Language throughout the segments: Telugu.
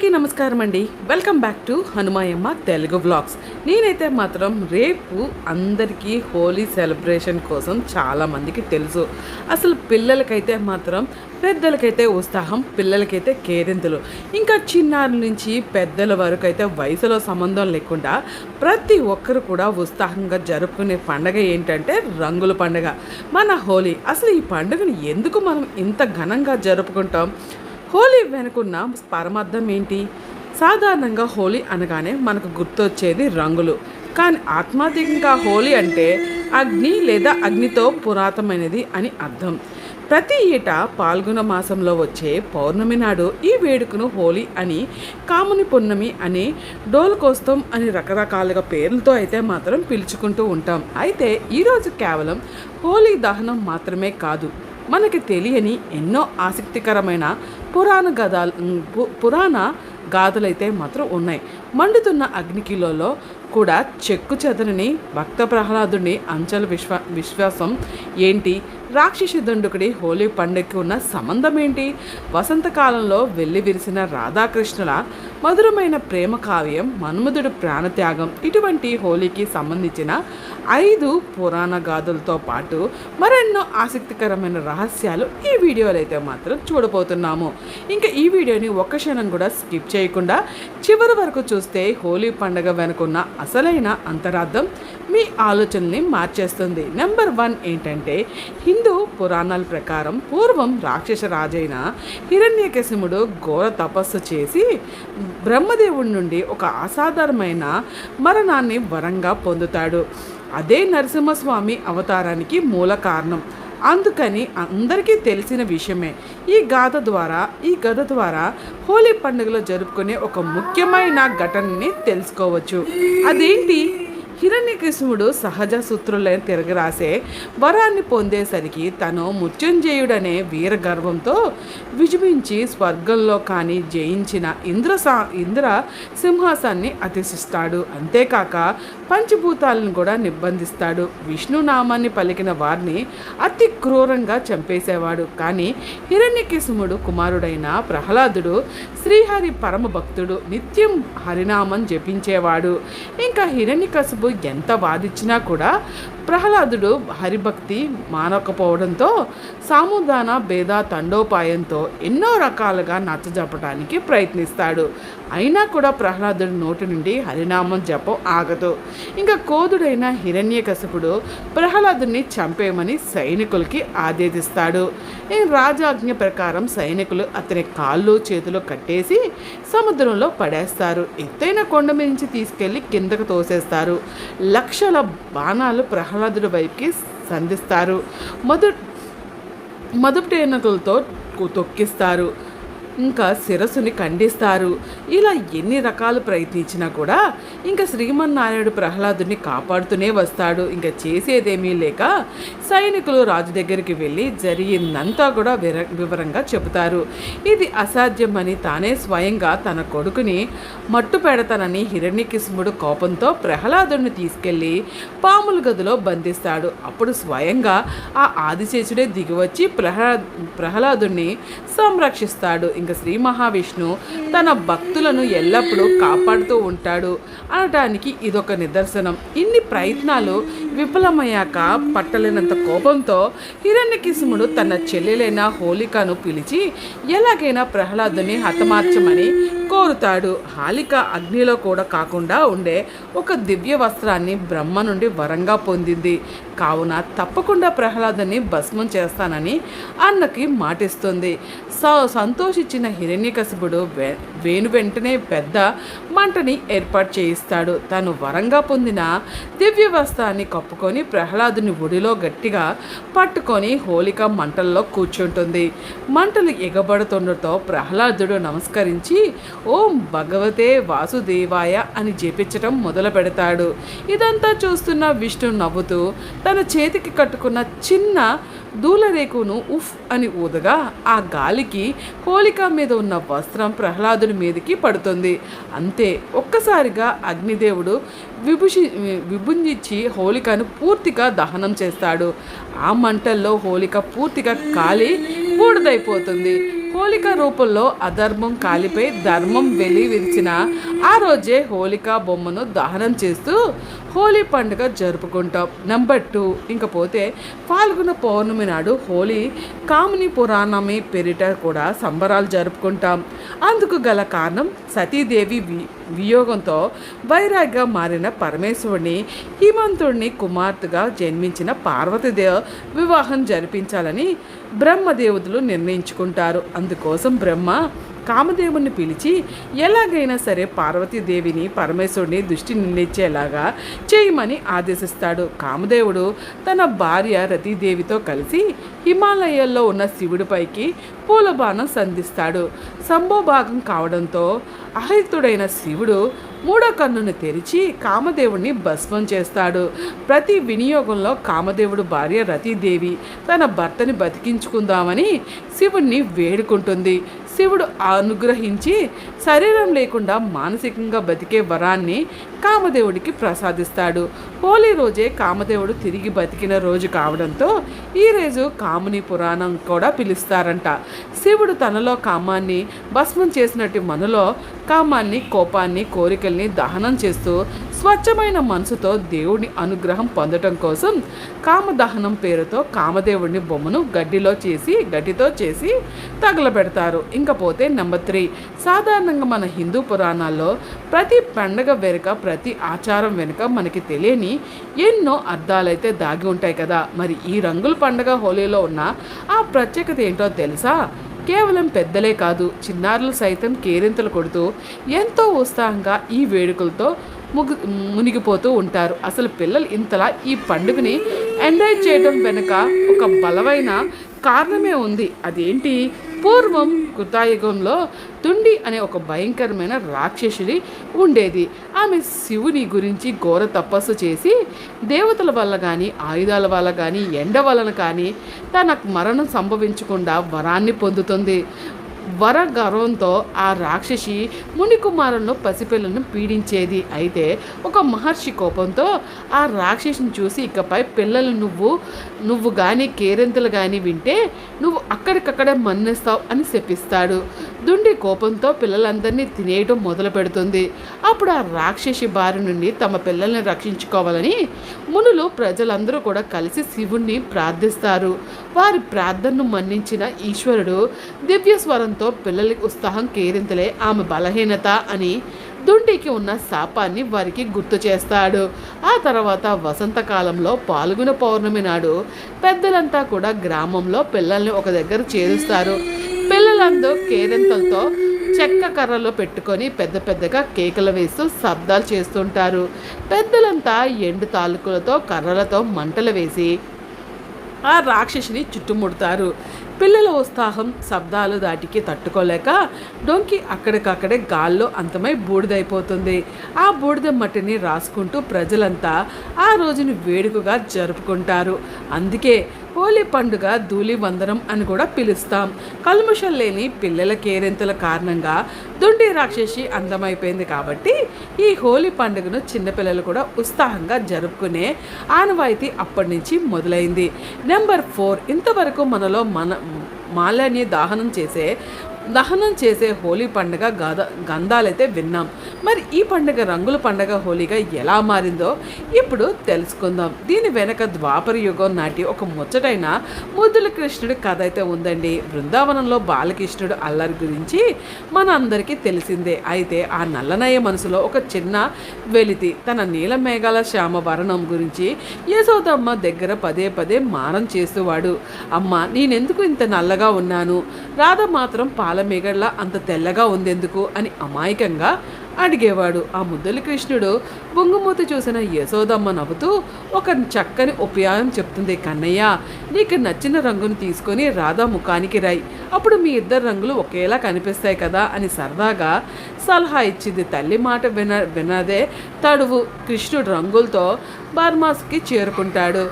నమస్కారం అండి. Welcome back to Hanumayamma Telugu vlogs. నేనైతే మాత్రం రేపు అందరికీ హోలీ సెలబ్రేషన్ కోసం చాలామందికి తెలుసు. అసలు పిల్లలకైతే మాత్రం పెద్దలకైతే ఉత్సాహం, పిల్లలకైతే కేరింతలు, ఇంకా చిన్నారుల నుంచి పెద్దల వరకు అయితే వయసులో సంబంధం లేకుండా ప్రతి ఒక్కరు కూడా ఉత్సాహంగా జరుపుకునే పండగ ఏంటంటే రంగుల పండుగ, మన హోలీ. అసలు ఈ పండుగను ఎందుకు మనం ఇంత ఘనంగా జరుపుకుంటాం? హోలీ వెనుకున్న పరమార్థం ఏంటి? సాధారణంగా హోలీ అనగానే మనకు గుర్తొచ్చేది రంగులు, కానీ ఆత్మాధికంగా హోలీ అంటే అగ్ని లేదా అగ్నితో పురాతనమైనది అని అర్థం. ప్రతి ఏటా పాల్గొన మాసంలో వచ్చే పౌర్ణమి నాడు ఈ వేడుకను హోలీ అని, కాముని పున్నమి అని, డోల్కోస్తం అని రకరకాలుగా పేర్లతో అయితే మాత్రం పిలుచుకుంటూ ఉంటాం. అయితే ఈరోజు కేవలం హోలీ దహనం మాత్రమే కాదు, మనకి తెలియని ఎన్నో ఆసక్తికరమైన పురాణ గాథలైతే మాత్రం ఉన్నాయి. మండుతున్న అగ్నికిలో కూడా చెక్కు చెదరని భక్త ప్రహ్లాదుని అంచల విశ్వాసం ఏంటి? రాక్షసి దండుకుడి హోలీ పండుగకి ఉన్న సంబంధం ఏంటి? వసంతకాలంలో వెళ్ళి విరిసిన రాధాకృష్ణుల మధురమైన ప్రేమ కావ్యం మన్మధుడు ప్రాణత్యాగం, ఇటువంటి హోలీకి సంబంధించిన 5 పురాణ గాథలతో పాటు మరెన్నో ఆసక్తికరమైన రహస్యాలు ఈ వీడియోలో అయితే మాత్రం చూడబోతున్నాము. ఇంకా ఈ వీడియోని ఒక్క క్షణం కూడా స్కిప్ చేయకుండా చివరి వరకు చూస్తే హోలీ పండుగ వెనుకున్న అసలైన అంతరార్థం మీ ఆలోచనల్ని మార్చేస్తుంది. నెంబర్ 1 ఏంటంటే, హిందూ పురాణాల ప్రకారం పూర్వం రాక్షస రాజైన హిరణ్యకశిపుడు ఘోర తపస్సు చేసి బ్రహ్మదేవుడి నుండి ఒక అసాధారణమైన మరణాన్ని వరంగా పొందుతాడు. అదే నరసింహస్వామి అవతారానికి మూల కారణం. అందుకని అందరికీ తెలిసిన విషయమే. ఈ గాథ ద్వారా హోలీ పండుగలో జరుపుకునే ఒక ముఖ్యమైన ఘటనని తెలుసుకోవచ్చు. అదేంటి? హిరణ్యకశిపుడు సహజ సూత్రులను తిరగరాసే వరాన్ని పొందేసరికి తను మృత్యుంజయుడనే వీర గర్వంతో విజృంభించి స్వర్గంలో కానీ జయించిన ఇంద్ర సింహాసాన్ని అతిశిస్తాడు. అంతేకాక పంచభూతాలను కూడా నిర్బంధిస్తాడు. విష్ణు నామాన్ని పలికిన వారిని అతి క్రూరంగా చంపేసేవాడు. కానీ హిరణ్యకశిపుడు కుమారుడైన ప్రహ్లాదుడు శ్రీహరి పరమ భక్తుడు, నిత్యం హరినామం జపించేవాడు. ఇంకా హిరణ్యకశిపుడు ఎంత వాదించినా కూడా ప్రహ్లాదుడు హరిభక్తి మానకపోవడంతో సాముదాన భేద తండోపాయంతో ఎన్నో రకాలుగా నచ్చజెప్పడానికి ప్రయత్నిస్తాడు. అయినా కూడా ప్రహ్లాదుడి నోటి నుండి హరినామం జపం ఆగదు. ఇంకా కోదుడైన హిరణ్యకశిపుడు ప్రహ్లాదుని చంపేయమని సైనికులకి ఆదేశిస్తాడు. ఈ రాజాజ్ఞ ప్రకారం సైనికులు అతని కాళ్ళు చేతులు కట్టేసి సముద్రంలో పడేస్తారు. ఎత్తైన కొండ నుంచి తీసుకెళ్లి కిందకు తోసేస్తారు. లక్షల బాణాలు ప్రహ్లాదుడి వైపుకి సంధిస్తారు. మదుటేనుకలతో తొక్కిస్తారు. ఇంకా శిరస్సుని ఖండిస్తారు. ఇలా ఎన్ని రకాలు ప్రయత్నించినా కూడా ఇంకా శ్రీమన్నారాయణుడు ప్రహ్లాదుని కాపాడుతూనే వస్తాడు. ఇంకా చేసేదేమీ లేక సైనికులు రాజు దగ్గరికి వెళ్ళి జరిగిందంతా కూడా వివరంగా చెబుతారు. ఇది అసాధ్యమని తానే స్వయంగా తన కొడుకుని మట్టు పెడతానని హిరణ్యకశిపుడు కోపంతో ప్రహ్లాదుని తీసుకెళ్ళి పాముల గదిలో బంధిస్తాడు. అప్పుడు స్వయంగా ఆ ఆదిశేషుడే దిగివచ్చి ప్రహ్లాదుని సంరక్షిస్తాడు. ఇంకా శ్రీ మహావిష్ణు తన భక్తులను ఎల్లప్పుడూ కాపాడుతూ ఉంటాడు అనడానికి ఇదొక నిదర్శనం. ఇన్ని ప్రయత్నాలు విఫలమయ్యాక పట్టలేనంత కోపంతో హిరణ్యకశిపుడు తన చెల్లెలైన హోలికను పిలిచి ఎలాగైనా ప్రహ్లాదుని హతమార్చమని కోరుతాడు. హాలిక అగ్నిలో కూడా కాకుండా ఉండే ఒక దివ్య వస్త్రాన్ని బ్రహ్మ నుండి వరంగా పొందింది. కావున తప్పకుండా ప్రహ్లాదుని భస్మం చేస్తానని అన్నకి మాటిస్తుంది. సంతోషించిన హిరణ్యకశిపుడు వెంటనే పెద్ద మంటని ఏర్పాటు చేయిస్తాడు. తను వరంగా పొందిన దివ్య వస్త్రాన్ని కప్పుకొని ప్రహ్లాదుని ఒడిలో గట్టిగా పట్టుకొని హోలిక మంటల్లో కూర్చుంటుంది. మంటలు ఎగబడుతుండటంతో ప్రహ్లాదుడు నమస్కరించి ఓం భగవతే వాసుదేవాయ అని జపించటం మొదలు పెడతాడు. ఇదంతా చూస్తున్న విష్ణు నవ్వుతూ తన చేతికి కట్టుకున్న చిన్న దూలరేకును ఉఫ్ అని ఊదగా ఆ గాలికి హోలిక మీద ఉన్న వస్త్రం ప్రహ్లాదుడి మీదకి పడుతుంది. అంతే, ఒక్కసారిగా అగ్నిదేవుడు విభుంజించి హోలికను పూర్తిగా దహనం చేస్తాడు. ఆ మంటల్లో హోలిక పూర్తిగా కాలి బూడిదైపోతుంది. హోళిక రూపంలో అధర్మం కాలిపై ధర్మం విరిచిన ఆ రోజే హోళికా బొమ్మను దహనం చేస్తూ హోలీ పండుగ జరుపుకుంటాం. నెంబర్ 2 ఇంకపోతే పాల్గొన పౌర్ణమి నాడు హోలీ కామిని పురాణమి పేరిట కూడా సంబరాలు జరుపుకుంటాం. అందుకు గల కారణం సతీదేవి వియోగంతో వైరాగ్గా మారిన పరమేశ్వరుని హిమంతుడిని కుమార్తెగా జన్మించిన పార్వతీదేవి వివాహం జరిపించాలని బ్రహ్మదేవులు నిర్ణయించుకుంటారు. అందుకోసం బ్రహ్మ కామదేవుని పిలిచి ఎలాగైనా సరే పార్వతీదేవిని పరమేశ్వరుని దృష్టి నిండించేలాగా చేయమని ఆదేశిస్తాడు. కామదేవుడు తన భార్య రతీదేవితో కలిసి హిమాలయాల్లో ఉన్న శివుడిపైకి పూలబాణం సంధిస్తాడు. సంభోభాగం కావడంతో అహితుడైన శివుడు మూడో కన్నును తెరిచి కామదేవుడిని భస్మం చేస్తాడు. ప్రతి వినియోగంలో కామదేవుడు భార్య రతీదేవి తన భర్తని బతికించుకుందామని శివుణ్ణి వేడుకుంటుంది. శివుడు అనుగ్రహించి శరీరం లేకుండా మానసికంగా బతికే వరాన్ని కామదేవుడికి ప్రసాదిస్తాడు. హోలీ రోజే కామదేవుడు తిరిగి బతికిన రోజు కావడంతో ఈ రోజు కాముని పురాణం కూడా పిలుస్తారంట. శివుడు తనలో కామాన్ని భస్మం చేసినట్టు మనలో కామాన్ని, కోపాన్ని, కోరికల్ని దహనం చేస్తూ స్వచ్ఛమైన మనసుతో దేవుడి అనుగ్రహం పొందటం కోసం కామదహనం పేరుతో కామదేవుడిని బొమ్మను గడ్డితో చేసి తగలబెడతారు. ఇంకపోతే నెంబర్ 3 సాధారణంగా మన హిందూ పురాణాల్లో ప్రతి పండగ వెనుక, ప్రతి ఆచారం వెనుక మనకి తెలియని ఎన్నో అర్థాలైతే దాగి ఉంటాయి కదా. మరి ఈ రంగుల పండగ హోలీలో ఉన్న ఆ ప్రత్యేకత ఏంటో తెలుసా? కేవలం పెద్దలే కాదు, చిన్నారులు సైతం కేరింతలు కొడుతూ ఎంతో ఉత్సాహంగా ఈ వేడుకలతో మునిగిపోతూ ఉంటారు. అసలు పిల్లలు ఇంతలా ఈ పండుగని ఎంజాయ్ చేయడం వెనుక ఒక బలమైన కారణమే ఉంది. అదేంటి? పూర్వం కృతాయుగంలో తుండి అనే ఒక భయంకరమైన రాక్షసుడి ఉండేది. ఆమె శివుని గురించి ఘోర తపస్సు చేసి దేవతల వల్ల కానీ, ఆయుధాల వల్ల కానీ, ఎండ వలన కానీ తనకు మరణం సంభవించకుండా వరాన్ని పొందుతుంది. వర గర్వంతో ఆ రాక్షసి మునికుమారులను పసిపిల్లలను పీడించేది. అయితే ఒక మహర్షి కోపంతో ఆ రాక్షసిని చూసి ఇకపై పిల్లలు నువ్వు కానీ కేరింతలు కానీ వింటే నువ్వు అక్కడికక్కడే మన్నిస్తావు అని శపిస్తాడు. దుండి కోపంతో పిల్లలందరినీ తినేయడం మొదలు పెడుతుంది. అప్పుడు ఆ రాక్షసి బారి నుండి తమ పిల్లల్ని రక్షించుకోవాలని మునులు ప్రజలందరూ కూడా కలిసి శివుణ్ణి ప్రార్థిస్తారు. వారి ప్రార్థనను మన్నించిన ఈశ్వరుడు దివ్య స్వరంతో పిల్లల ఉత్సాహం, కేరింతలే ఆమె బలహీనత అని దుండికి ఉన్న శాపాన్ని వారికి గుర్తు చేస్తాడు. ఆ తర్వాత వసంతకాలంలో పాల్గొన పౌర్ణమి నాడు పెద్దలంతా కూడా గ్రామంలో పిల్లల్ని ఒక దగ్గర చేరుస్తారు. పిల్లలందరూ కేరింతలతో చెక్క కర్రలో పెట్టుకొని పెద్ద పెద్దగా కేకలు వేస్తూ శబ్దాలు చేస్తుంటారు. పెద్దలంతా ఎండు తాలూకులతో కర్రలతో మంటలు వేసి ఆ రాక్షసిని చుట్టుముడతారు. పిల్లల ఉత్సాహం, శబ్దాలు దాటికి తట్టుకోలేక డొంకి అక్కడికక్కడే గాల్లో అంతమై బూడిదైపోతుంది. ఆ బూడిద మట్టిని రాసుకుంటూ ప్రజలంతా ఆ రోజుని వేడుకగా జరుపుకుంటారు. అందుకే హోలీ పండుగ ధూళి వందనం అని కూడా పిలుస్తాం. కల్ముషం లేని పిల్లల కేరింతల కారణంగా దుండి రాక్షసి అందమైపోయింది కాబట్టి ఈ హోలీ పండుగను చిన్నపిల్లలు కూడా ఉత్సాహంగా జరుపుకునే ఆనవాయితీ అప్పటి నుంచి మొదలైంది. నెంబర్ 4 ఇంతవరకు మనలో మాలాన్ని దహనం చేసే హోలీ పండుగ గంధాలైతే విన్నాం. మరి ఈ పండుగ రంగుల పండుగ హోలీగా ఎలా మారిందో ఇప్పుడు తెలుసుకుందాం. దీని వెనక ద్వాపర యుగం నాటి ఒక ముచ్చటైన ముద్దుల కృష్ణుడి కథ అయితే ఉందండి. బృందావనంలో బాలకృష్ణుడు అల్లరి గురించి మన అందరికీ తెలిసిందే. అయితే ఆ నల్లనయ్య మనసులో ఒక చిన్న వెలితి తన నీల మేఘాల శ్యామ వర్ణం గురించి యశోదమ్మ దగ్గర పదే పదే మారం చేసేవాడు. అమ్మ, నేనెందుకు ఇంత నల్లగా ఉన్నాను? రాధ మాత్రం మేఘడ్లా అంత తెల్లగా ఉందెందుకు అని అమాయకంగా అడిగేవాడు. ఆ ముద్దుల కృష్ణుడు బొంగుమూతి చూసిన యశోదమ్మ నవ్వుతూ ఒక చక్కని ఉపాయం చెప్తుంది. కన్నయ్య, నీకు నచ్చిన రంగును తీసుకొని రాధా ముఖానికి రాయి, అప్పుడు మీ ఇద్దరు రంగులు ఒకేలా కనిపిస్తాయి కదా అని సరదాగా సలహా ఇచ్చింది. తల్లి మాట వినదే తడువు కృష్ణుడు రంగులతో బర్మాస్కి చేరుకుంటాడు.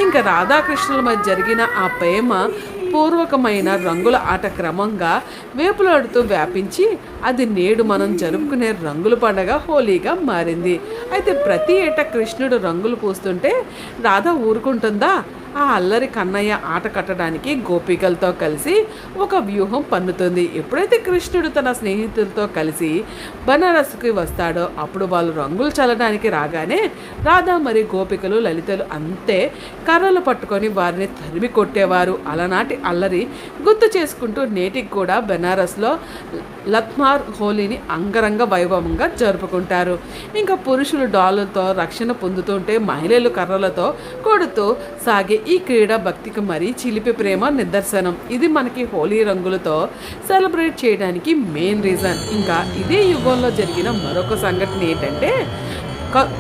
ఇంకా రాధాకృష్ణుల మధ్య జరిగిన ఆ ప్రేమ పూర్వకమైన రంగుల ఆట క్రమంగా వేపులాడుతూ వ్యాపించి అది నేడు మనం జరుపుకునే రంగుల పండుగ హోలీగా మారింది. అయితే ప్రతి ఏటా కృష్ణుడు రంగులు పూస్తుంటే రాధ ఊరుకుంటుందా? ఆ అల్లరి కన్నయ్య ఆట కట్టడానికి గోపికలతో కలిసి ఒక వ్యూహం పన్నుతుంది. ఎప్పుడైతే కృష్ణుడు తన స్నేహితులతో కలిసి బనారస్కి వస్తాడో అప్పుడు వాళ్ళు రంగులు చల్లడానికి రాగానే రాధా మరియు గోపికలు లలితలు అంతే కర్రలు పట్టుకొని వారిని తరిమి కొట్టేవారు. అలనాటి అల్లరి గుర్తు చేసుకుంటూ నేటికి కూడా బెనారస్లో లత్మార్ హోలీని అంగరంగ వైభవంగా జరుపుకుంటారు. ఇంకా పురుషులు డాలుతో రక్షణ పొందుతుంటే మహిళలు కర్రలతో కొడుతూ సాగే ఈ క్రీడ భక్తికి మరీ చిలిపి ప్రేమ నిదర్శనం. ఇది మనకి హోలీ రంగులతో సెలబ్రేట్ చేయడానికి మెయిన్ రీజన్. ఇంకా ఇదే యుగంలో జరిగిన మరొక సంఘటన ఏంటంటే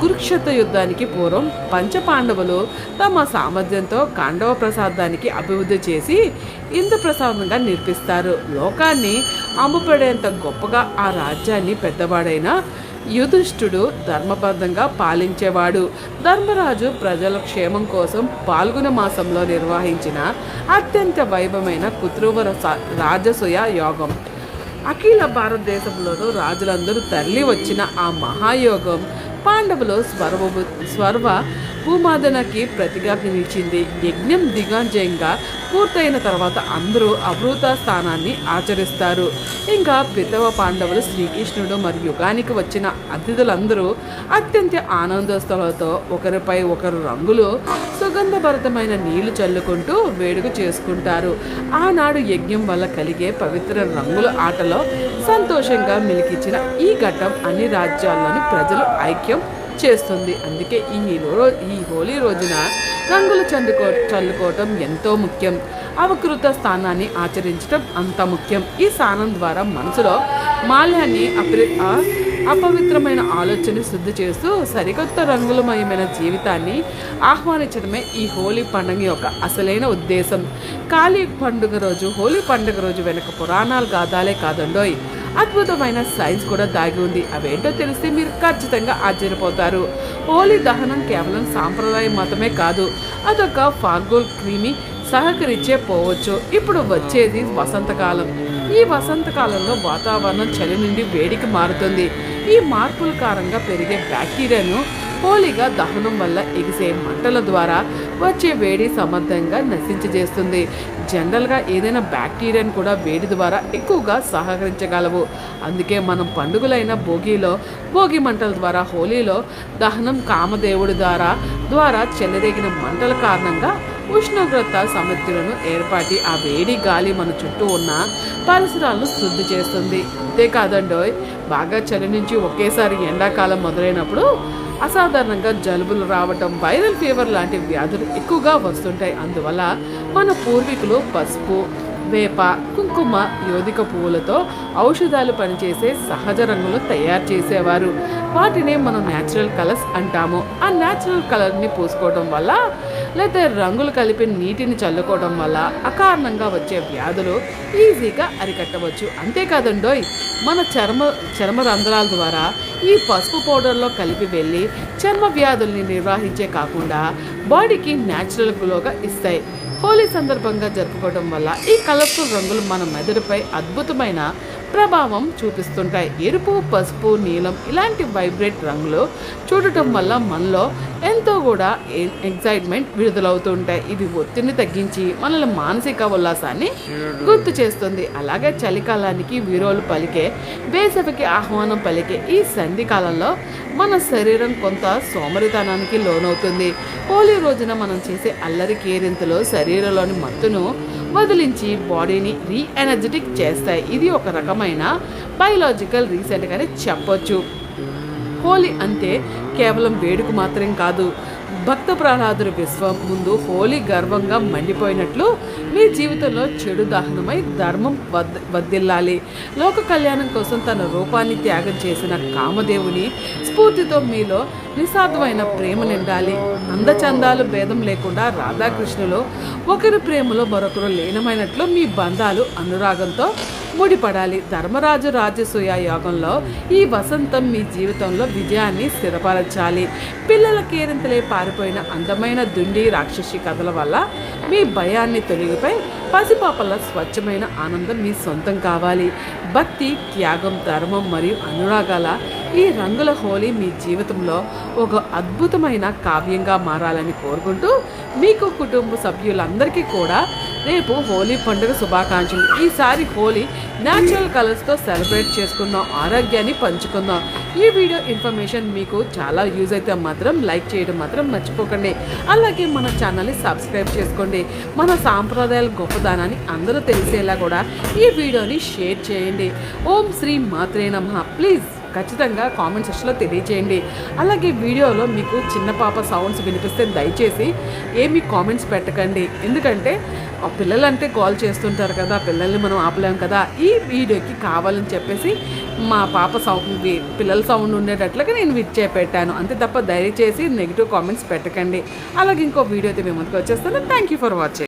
కురుక్షేత్ర యుద్ధానికి పూర్వం పంచపాండవులు తమ సామర్థ్యంతో కాండవ ప్రసాదానికి అభివృద్ధి చేసి ఇంద్రప్రసాదంగా నిర్మిస్తారు. లోకాన్ని అమ్ముపడేంత గొప్పగా ఆ రాజ్యాన్ని పెద్దవాడైన యుధిష్ఠుడు ధర్మబద్ధంగా పాలించేవాడు. ధర్మరాజు ప్రజల క్షేమం కోసం పాల్గొన మాసంలో నిర్వహించిన అత్యంత వైభవమైన కుత్రువ రాజసూయ యోగం. అఖిల భారతదేశంలోనూ రాజులందరూ తరలి వచ్చిన ఆ మహాయోగం పాండవులు స్వర్వ భూమాదనకి ప్రతిగా నిలిచింది. యజ్ఞం దిగ్విజయంగా పూర్తయిన తర్వాత అందరూ అమృత స్థానాన్ని ఆచరిస్తారు. ఇంకా పితవ పాండవులు శ్రీకృష్ణుడు మరియు యుగానికి వచ్చిన అతిథులందరూ అత్యంత ఆనందోత్సవాలతో ఒకరిపై ఒకరు రంగులు సుగంధభరితమైన నీళ్లు చల్లుకుంటూ వేడుక చేసుకుంటారు. ఆనాడు యజ్ఞం వల్ల కలిగే పవిత్ర రంగుల ఆటలో సంతోషంగా మిలికిచ్చిన ఈ ఘట్టం అన్ని రాజ్యాల్లోని ప్రజలు ఐక్యం చేస్తుంది. అందుకే ఈ హోలీ రోజున రంగులు చల్లుకోవటం ఎంతో ముఖ్యం. అవకృత స్థానాన్ని ఆచరించడం అంత ముఖ్యం. ఈ స్నానం ద్వారా మనసులో మాల్యాన్ని అపవిత్రమైన ఆలోచన శుద్ధి చేస్తూ సరికొత్త రంగులమయమైన జీవితాన్ని ఆహ్వానించడమే ఈ హోలీ పండుగ యొక్క అసలైన ఉద్దేశం. హోలీ పండుగ రోజు వెనక పురాణాలు గాథాలే కాదండోయ్, అద్భుతమైన సైన్స్ కూడా దాగి ఉంది. అవేంటో తెలిస్తే మీరు ఖచ్చితంగా ఆశ్చర్యపోతారు. హోలీ దహనం కేవలం సాంప్రదాయ మతమే కాదు, అదొక ఫాల్గున్ క్రీమి సహకరించే పోవచ్చు. ఇప్పుడు వచ్చేది వసంతకాలం. ఈ వసంతకాలంలో వాతావరణం చలి నుండి వేడికి మారుతుంది. ఈ మార్పుల కారణంగా పెరిగే బ్యాక్టీరియాను హోలీగా దహనం వల్ల ఎగిసే మంటల ద్వారా వచ్చే వేడి సమర్థంగా నశించజేస్తుంది. జనరల్గా ఏదైనా బ్యాక్టీరియాను కూడా వేడి ద్వారా ఎక్కువగా సహకరించగలవు. అందుకే మనం పండుగలైన భోగి మంటల ద్వారా హోలీలో దహనం కామదేవుడి ద్వారా చెలరేగిన మంటల కారణంగా ఉష్ణోగ్రత సమతులను ఏర్పాటి ఆ వేడి గాలి మన చుట్టూ ఉన్న పరిసరాలను శుద్ధి చేస్తుంది. అంతేకాదండోయ్, బాగా చలి నుంచి ఒకేసారి ఎండాకాలం మొదలైనప్పుడు అసాధారణంగా జలుబులు రావటం, వైరల్ ఫీవర్ లాంటి వ్యాధులు ఎక్కువగా వస్తుంటాయి. అందువల్ల మన పూర్వీకులు పసుపు, వేప, కుంకుమ, యోధిక పువ్వులతో ఔషధాలు పనిచేసే సహజ రంగులు తయారు చేసేవారు. వాటినే మనం న్యాచురల్ కలర్స్ అంటాము. ఆ న్యాచురల్ కలర్ని పూసుకోవడం వల్ల లేదా రంగులు కలిపి నీటిని చల్లుకోవడం వల్ల అకారణంగా వచ్చే వ్యాధులు ఈజీగా అరికట్టవచ్చు. అంతేకాదండోయ్, మన చర్మ రంధ్రాల ద్వారా ఈ పసుపు పౌడర్లో కలిపి వెళ్ళి చర్మ వ్యాధుల్ని నిర్వహించే కాకుండా బాడీకి న్యాచురల్ గ్లోగా ఇస్తాయి. హోలీ సందర్భంగా జరుపుకోవడం వల్ల ఈ కలర్ఫుల్ రంగులు మన మెదడుపై అద్భుతమైన ప్రభావం చూపిస్తుంటాయి. ఎరుపు, పసుపు, నీలం ఇలాంటి వైబ్రేట్ రంగులు చూడటం వల్ల మనలో ఎంతో కూడా ఎగ్జైట్మెంట్ విడుదలవుతుంటాయి. ఇది ఒత్తిడిని తగ్గించి మనల్ని మానసిక ఉల్లాసాన్ని గుర్తు చేస్తుంది. అలాగే చలికాలానికి వీరోలు పలికే, వేసవికి ఆహ్వానం పలికే ఈ సంధి కాలంలో మన శరీరం కొంత సోమరితనానికి లోనవుతుంది. హోలీ రోజున మనం చేసే అల్లరి కేరింతలు శరీరంలోని మత్తును వదిలించి బాడీని రీఎనర్జెటిక్ చేస్తాయి. ఇది ఒక రకమైన బయలాజికల్ రీసెట్ గానే చెప్పొచ్చు. హోలీ అంటే కేవలం వేడుక మాత్రం కాదు. భక్త ప్రహ్లాదుడి విశ్వం ముందు హోలీ గర్వంగా మండిపోయినట్లు మీ జీవితంలో చెడు దహనమై ధర్మం వర్ధిల్లాలి. లోక కళ్యాణం కోసం తన రూపాన్ని త్యాగం చేసిన కామదేవుని స్ఫూర్తితో మీలో నిస్వార్థమైన ప్రేమ నిండాలి. అందచందాలు భేదం లేకుండా రాధాకృష్ణులు ఒకరి ప్రేమలో మరొకరు లీనమైనట్లు మీ బంధాలు అనురాగంతో ముడిపడాలి. ధర్మరాజు రాజసూయ యోగంలో ఈ వసంతం మీ జీవితంలో విజయాన్ని స్థిరపరచాలి. పిల్లల కేరింతలే పారిపోయిన అందమైన దుండి రాక్షసి కథల వల్ల మీ భయాన్ని తొలగిపై పసిపాపల స్వచ్ఛమైన ఆనందం మీ సొంతం కావాలి. భక్తి, త్యాగం, ధర్మం మరియు అనురాగాల ఈ రంగుల హోలీ మీ జీవితంలో ఒక అద్భుతమైన కావ్యంగా మారాలని కోరుకుంటూ మీకు కుటుంబ సభ్యులందరికీ కూడా రేపు హోలీ పండుగ శుభాకాంక్షలు. ఈసారి హోలీ న్యాచురల్ కలర్స్తో సెలబ్రేట్ చేసుకుందాం, ఆరోగ్యాన్ని పంచుకుందాం. ఈ వీడియో ఇన్ఫర్మేషన్ మీకు చాలా యూజ్ అయితే మాత్రం లైక్ చేయడం మాత్రం మర్చిపోకండి. అలాగే మన ఛానల్ని సబ్స్క్రైబ్ చేసుకోండి. మన సాంప్రదాయాల గొప్పదనాన్ని అందరూ తెలిసేలా కూడా ఈ వీడియోని షేర్ చేయండి. ఓం శ్రీ మాత్రే నమః. ప్లీజ్ ఖచ్చితంగా కామెంట్ సెక్షన్లో తెలియజేయండి. అలాగే వీడియోలో మీకు చిన్న పాప సౌండ్స్ వినిపిస్తే దయచేసి ఏమీ కామెంట్స్ పెట్టకండి. ఎందుకంటే పిల్లలంటే కాల్ చేస్తుంటారు కదా, పిల్లల్ని మనం ఆపలేం కదా. ఈ వీడియోకి కావాలని చెప్పేసి మా పాప సౌండ్ పిల్లల సౌండ్ ఉండేటట్లుగా నేను పెట్టాను అంతే తప్ప దయచేసి నెగిటివ్ కామెంట్స్ పెట్టకండి. అలాగే ఇంకో వీడియో అయితే మేము ముందుకు వచ్చేస్తాను. Thank you for watching.